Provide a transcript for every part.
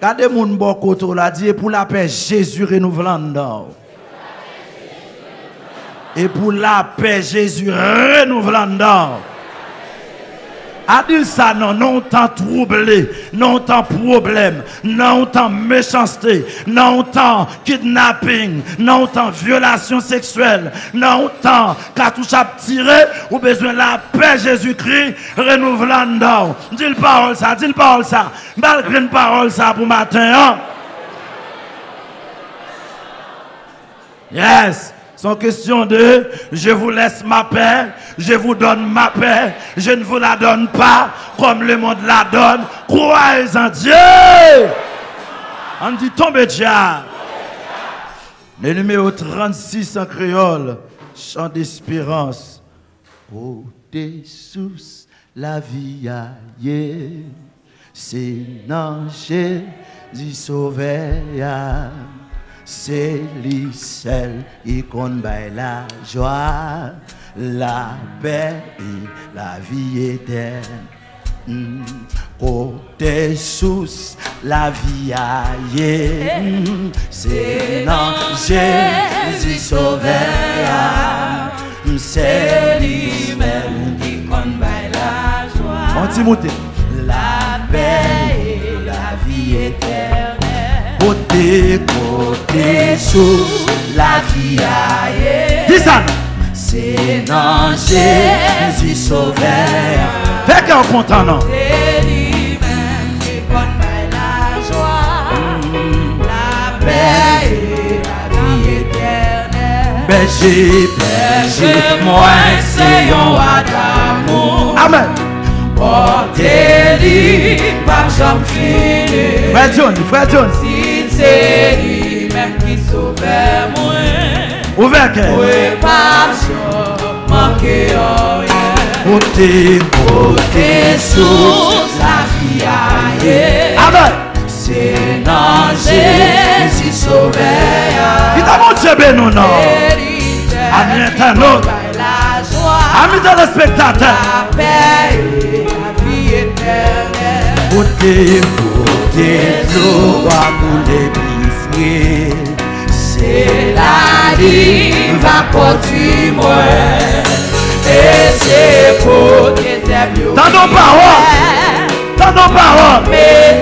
Gardez mon bon côté là, dit pour la paix, Jésus renouvelant. Et pour la paix, Jésus renouvelant. A dit ça, non, non tant troublé, non tant problème, non tant méchanceté, non tant kidnapping, non tant violation sexuelle, non tant cartouche à tirer, ou besoin de la paix Jésus-Christ renouvelant. Dis le parole ça, dis le parole ça. Malgré une parole ça pour matin. Hein? Yes. Sans question de je vous laisse ma paix, je vous donne ma paix, je ne vous la donne pas comme le monde la donne. Croyez en Dieu. On dit tombez diable. Le numéro 36 en créole, chant d'espérance. Au-dessous la vie aille, c'est non Jésus sauveur. C'est lui seul qui connaît la joie, la paix et la vie éternelle. Côté sous la vie aille, c'est non Jésus sauveur. C'est lui-même qui connaît la joie, on Timothée, la paix et la vie éternelle. Côté sous la vie aille, dis ça. C'est non Jésus sauveur. Fait qu'on content non. C'est lui-même qui connaît la joie, la paix et la vie éternelle. Berger, moi c'est un roi d'amour. Amen. Portez-lui, pas jamais fini. Frère John. Si c'est lui-même qui sauve moi, ouvert cœur. Oui, pas manquer rien. Côté sous la vie aille. Amen. C'est non Jésus sauveur. Il t'a montré ben non. Amis internautes, amis téléspectateurs, la paix et la vie éternelle. Côté l'eau va couler bifré. C'est la vie va porter moi. Et c'est pour que t'es mieux. Dans nos paroles, mais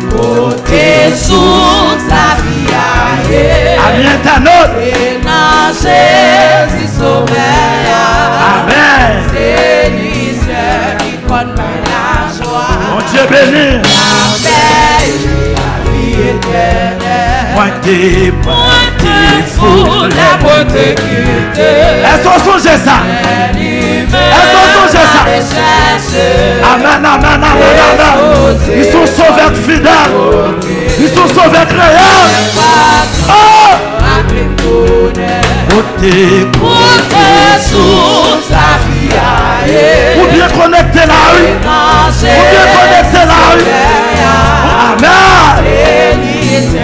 côté sous la vie aille. Amis internautes, c'est non Jésus sauveur. Amen. C'est lui seul qui connaît la joie. Mon Dieu béni. La paix et la vie éternelle. Pointez fou la beauté qu'il te. Est-ce qu'on songe ça? Est-ce qu'on songe ça? Amen, amen, amen. Ils sont sauveurs fidèles. Ils sont sauveurs réels. Oh! Côté sous la vie aille. Ou bien connecter la rue. Ou bien connecter la rue. Amen.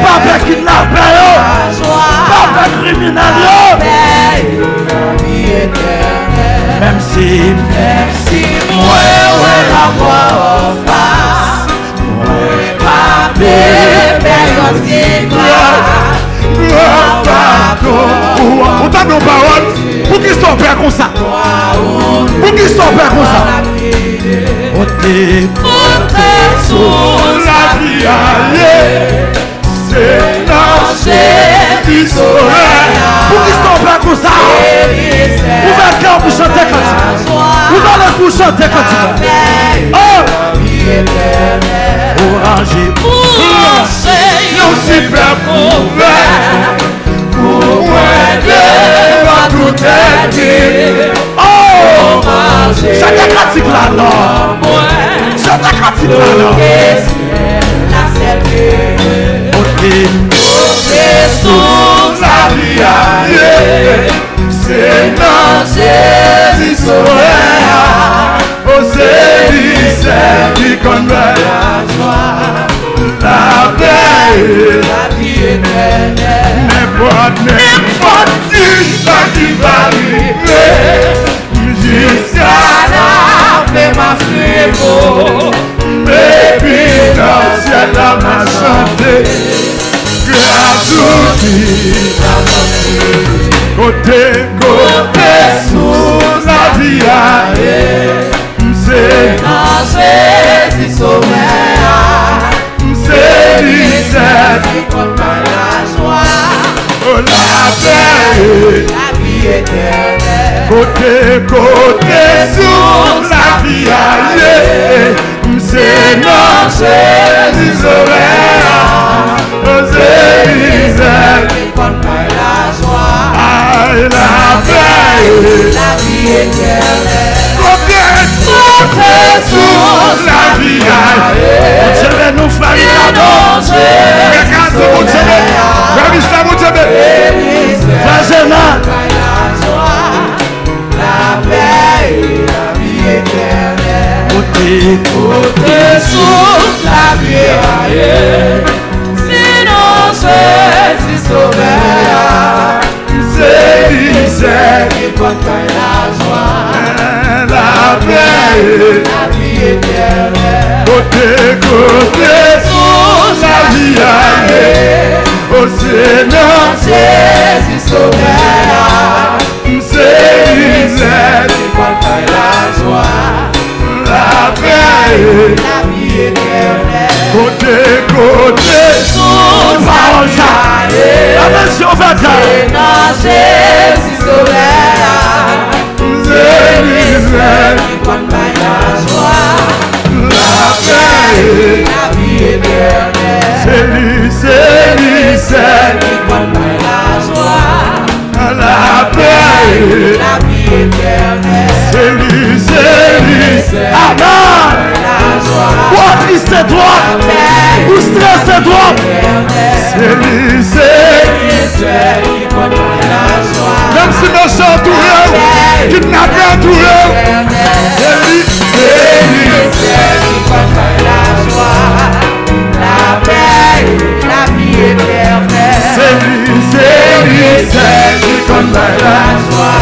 Pas de kidnappeur. Pas de criminel. Même si moi la voix en face, moi pas bébé on t'a nos paroles. Pour qui sont prêts comme ça? Pour qui sont prêts comme ça? Côté sous la vie aille. C'est non Jésus sauveur. Pour qui sont prêts comme ça? Ouvrez le cœur pour chanter comme ça. Ouvrez le pour chanter comme ça. Oh! Orangé, nous super couvert. Pour moi devant tout être. Oh! Chacun pratique la norme. Chacun pratique la norme. Côté sous la vie aille. C'est non Jésus sauveur. Oh, c'est lui seul qui connaît la joie, la paix et la vie éternelle. N'importe qui va arriver jusqu'à la fin ma suivre. sous la vie aïe, c'est non Jésus sauveur, c'est misère qui connaît la joie, la paix, la vie éternelle. Sous la vie aïe, je vais nous faire un cadeau, la paix et la vie éternelle. Côté sous la vie aïe, sinon Jésus sauveur, c'est misère qui connaît la joie, la paix et la vie éternelle. Côté sous la vie aïe, au Seigneur Jésus sauveur, c'est misère qui connaît la joie, la paix et la vie éternelle. Côté sous la vie aïe, Seigneur Jésus sauveur, c'est misère qui connaît la joie, la paix et la vie éternelle. C'est lui qui connaît la joie, la paix et la vie éternelle. C'est lui. Amen. Ou triste et droit, ou stress et droit. C'est lui qui connaît la joie. Même si nos gens entourés, kidnappés entourés, c'est lui qui connaît la joie, la paix et la vie éternelle. C'est lui qui connaît la joie,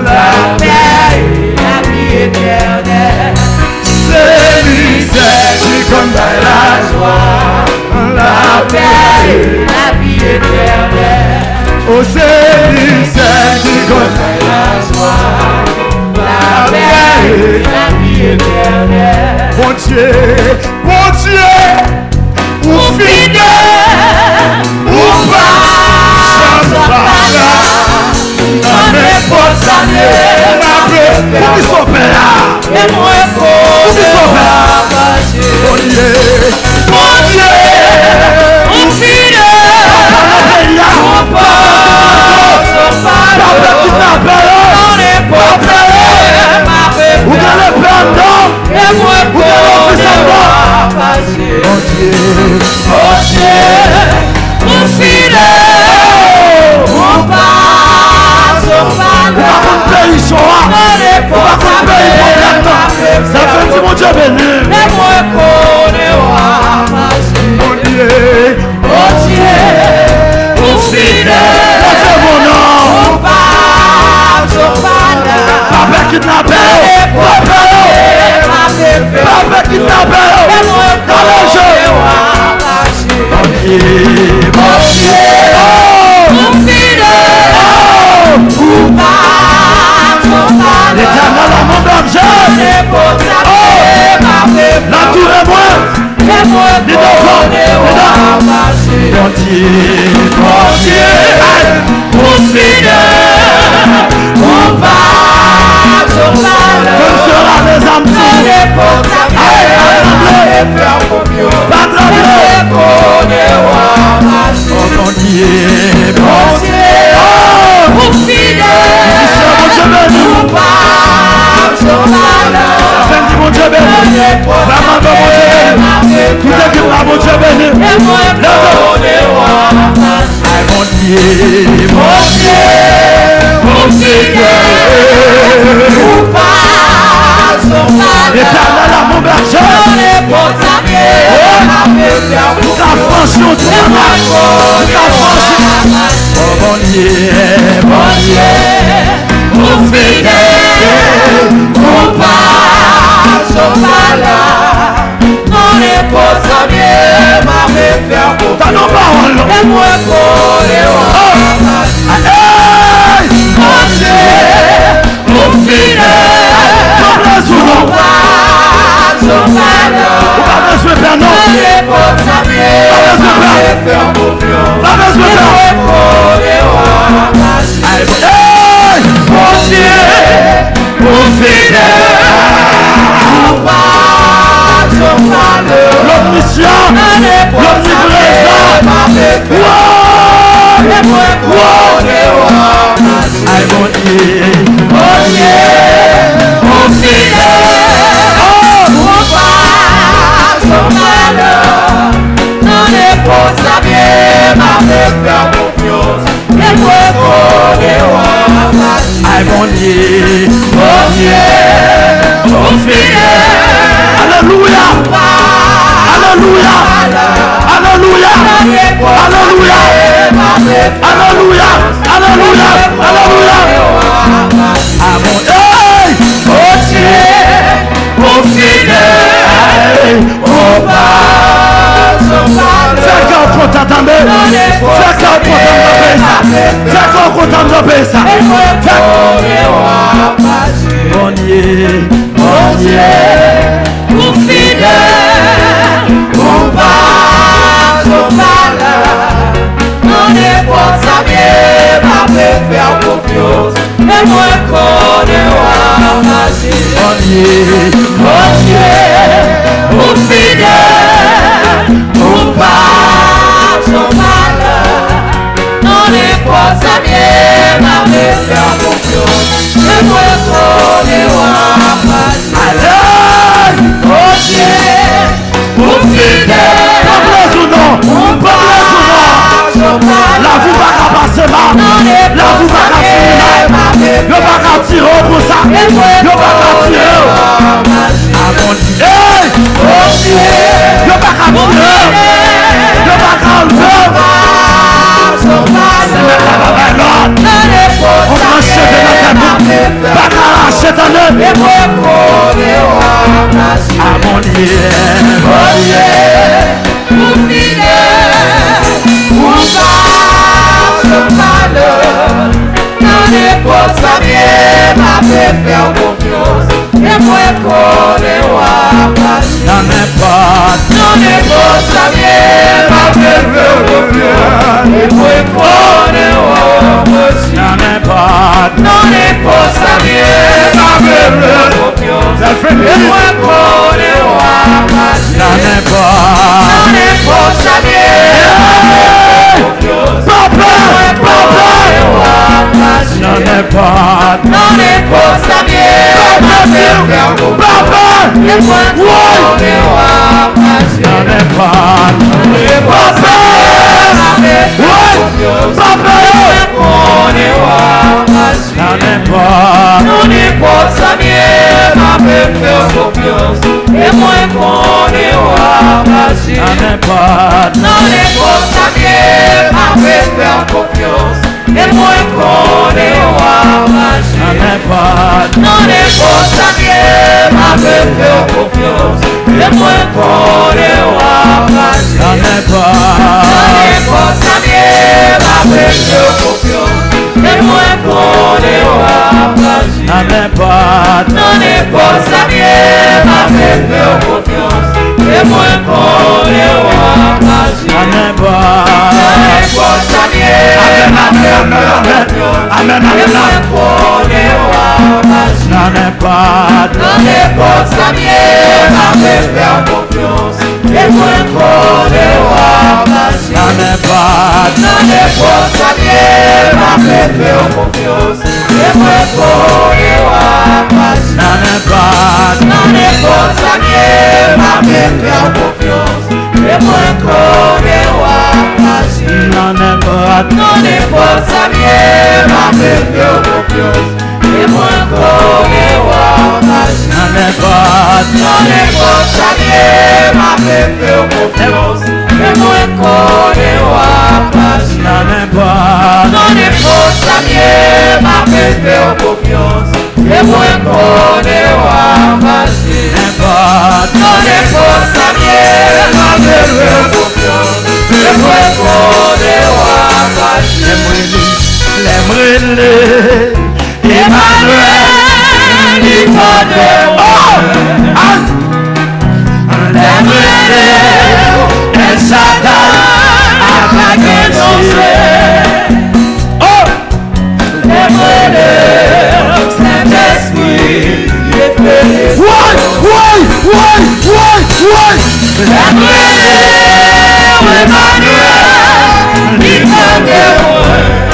la paix et la vie éternelle. C'est lui qui connaît la joie, la paix et la vie éternelle. Oh, c'est lui qui connaît la joie, la paix et la vie éternelle. Bon Dieu, ou fidèle, ou pas, dans n'importe année, pour qui sont pères, et moi pour qui sont pères, mon Dieu, ou fidèle, ou pas, dans n'importe année, ou dans le pardon, et moi pour qui sont pères, mon Dieu, ou fidèle, ou pas, ou pas contre pays choix, ou pas contre pays problème, ça fait du mon Dieu béni. Et moi connais mon Dieu, ou fidèle, mon nom, ou pas, papa kidnappé, papa kidnappé, dans le jeu. Mon Dieu, ou fidèle, ou pas, l'éternel a mon berger, la tour est moi, les mon Dieu, ou fidèle, ou pas, comme sera les âmes, pas trembler, mon Dieu, ou fidèle, ou pas, mon Dieu béni, vraiment mon Dieu béni, tout est qui va mon Dieu béni, mon Dieu, mon fidèle, ou pas, l'éternel a mon berger, ta franchise, ta franchise, oh mon Dieu, mon fidèle, ou pas, non les potes bien, m'a fait faire pour ta non parole, et moi connais, mon Dieu, mon fidèle, ou pas, non les potes bien, m'a fait faire pour mon Dieu, mon fidèle. l'omniscient, Alléluia. Alléluia. Alléluia. Alléluia. Alléluia. Alléluia. Alléluia.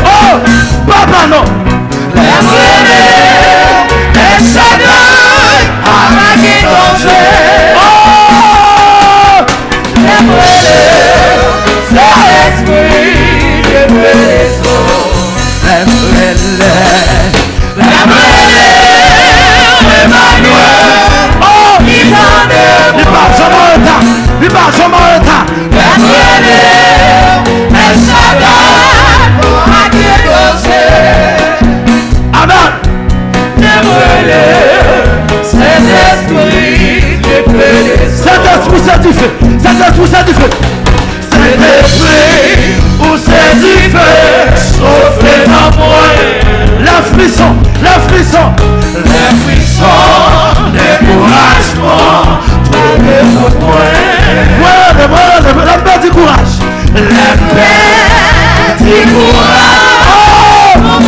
Oh, papa non. Saint-Esprit, c'est du feu. Saint-Esprit, où c'est du feu, souffle dans moi. La frisson, découragement, trouver mon point. Ouais, la paix du courage. La paix du courage. Oh, mon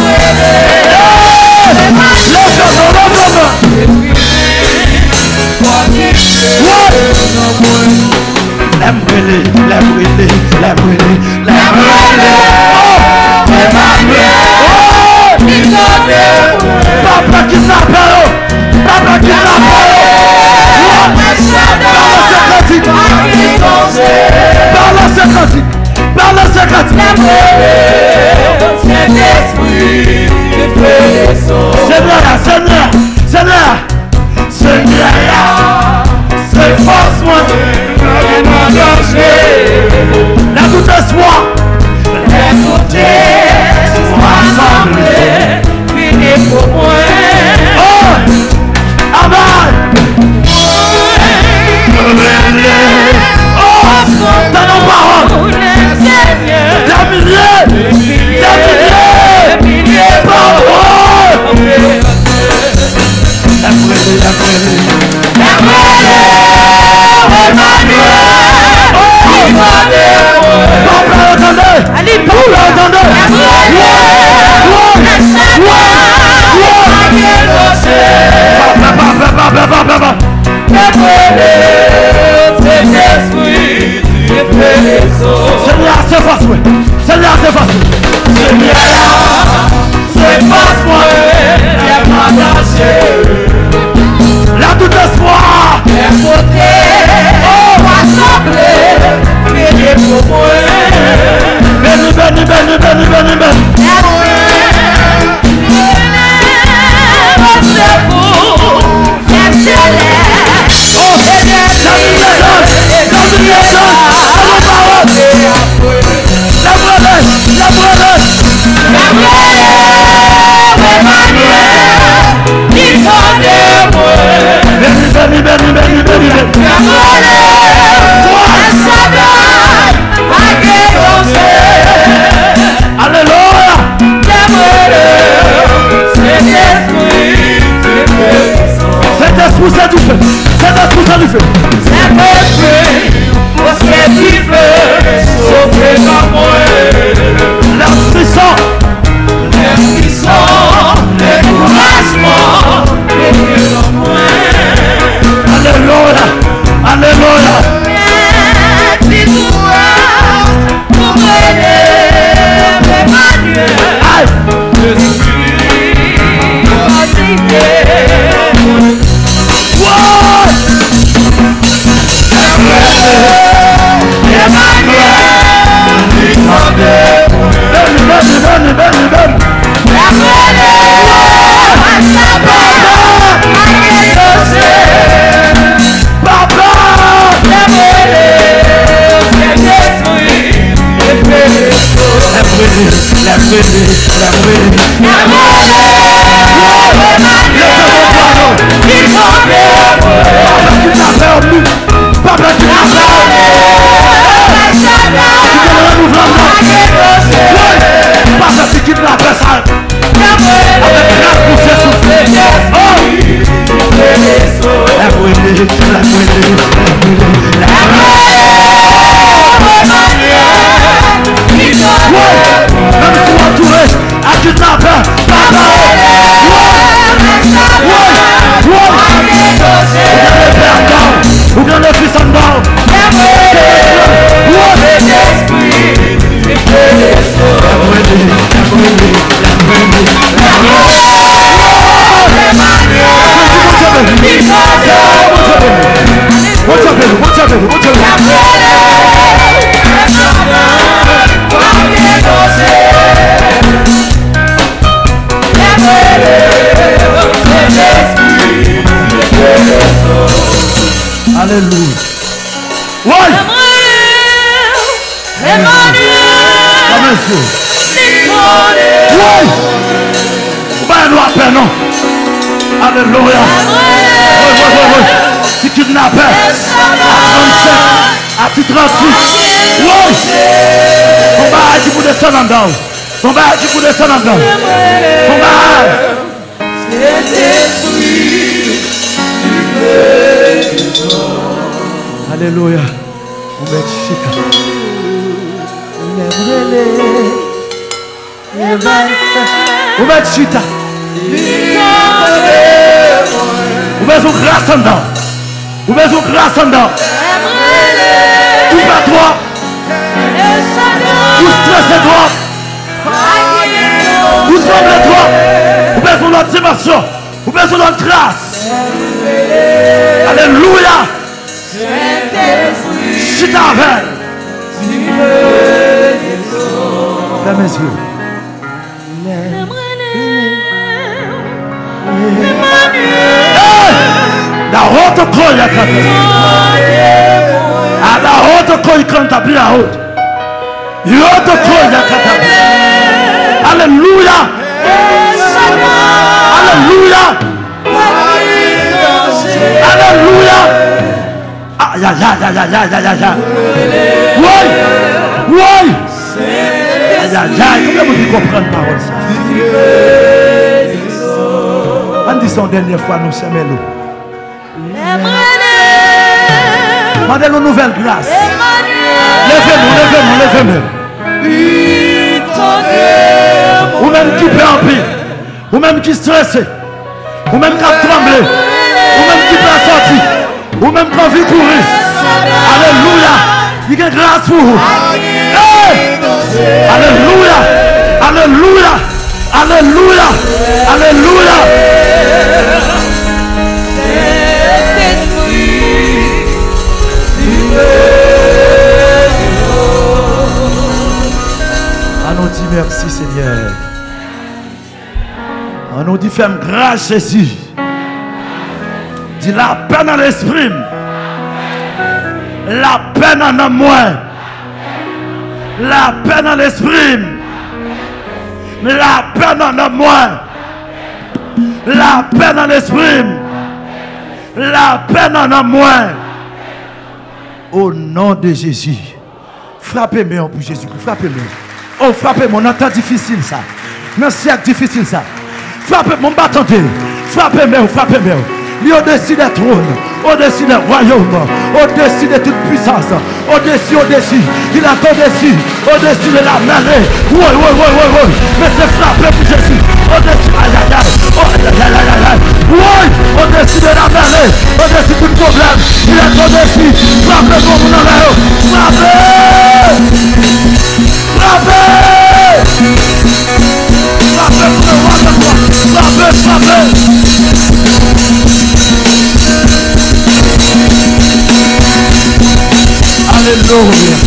la brûler. Papa kidnappé. Par la secrétaire. Seigneur, c'est force-moi. La tout espoir. Rassemblés, finis pour moi. Oh, amen. Oh, dans nos paroles. Des milliers, paroles. La tout espoir. Ou bien le fils Saint-Nom. Alléluia. Oui. Oui. Ben nous appelons non. Alléluia. Oui. Si kidnappé. À 37. Oui. Son bail qui vous descend en dedans. Son bail qui vous descend en dedans. Son bail. Alléluia. On met chita. On met chita. On met grâce en dedans. On met grâce en dedans. Tout pas toi. Tout stressé toi. Tout tremble toi. On met notre dimension. On met notre grâce. Alléluia. Chita avec. Fermez les yeux. La haute coille à canter. À la haute coille quand t'as pris la haute. La haute coille à canter. Alléluia. Alléluia. Alléluia. Aïe, aïe, aïe, aïe, aïe, aïe, aïe. Oui. Oui. Aïe, aïe, aïe. Comment vous comprenez la parole ça? On dit son dernière fois, nous sommes là. Demandez-nous une nouvelle grâce. Levez-nous. Ou même qui peut en pire. Ou même qui stressé. Ou même qui a tremblé. Ou même qui peut sortir. Ou même qui a envie de courir. Alléluia. Il y a grâce pour vous. Hey! Alléluia. Alléluia. Alléluia. Alléluia. On nous dit merci Seigneur. On nous dit fais grâce Jésus. Dis la paix dans l'esprit. La paix dans moi. La paix dans l'esprit. La paix dans moi. La paix dans l'esprit. La paix dans moi. Au nom de Jésus. Frappez-moi pour Jésus-Christ. Frappez-moi. Oh, frappez-moi. Dans temps difficile ça. Dans siècle difficile ça. Frappez-moi. M'attendez. Frappez-moi. Frappez-moi. Il est au-dessus des trônes. Au-dessus des royaumes. Au-dessus de toute puissance. Au-dessus. Il est au-dessus. Au-dessus de la mêlée. Oui. Mais c'est frappé pour Jésus. Au-dessus. Aïe. Oui. Au-dessus de la mêlée. Au-dessus de tout problème. Il est au-dessus. Frappez-moi mon nom. Frappez. Alléluia.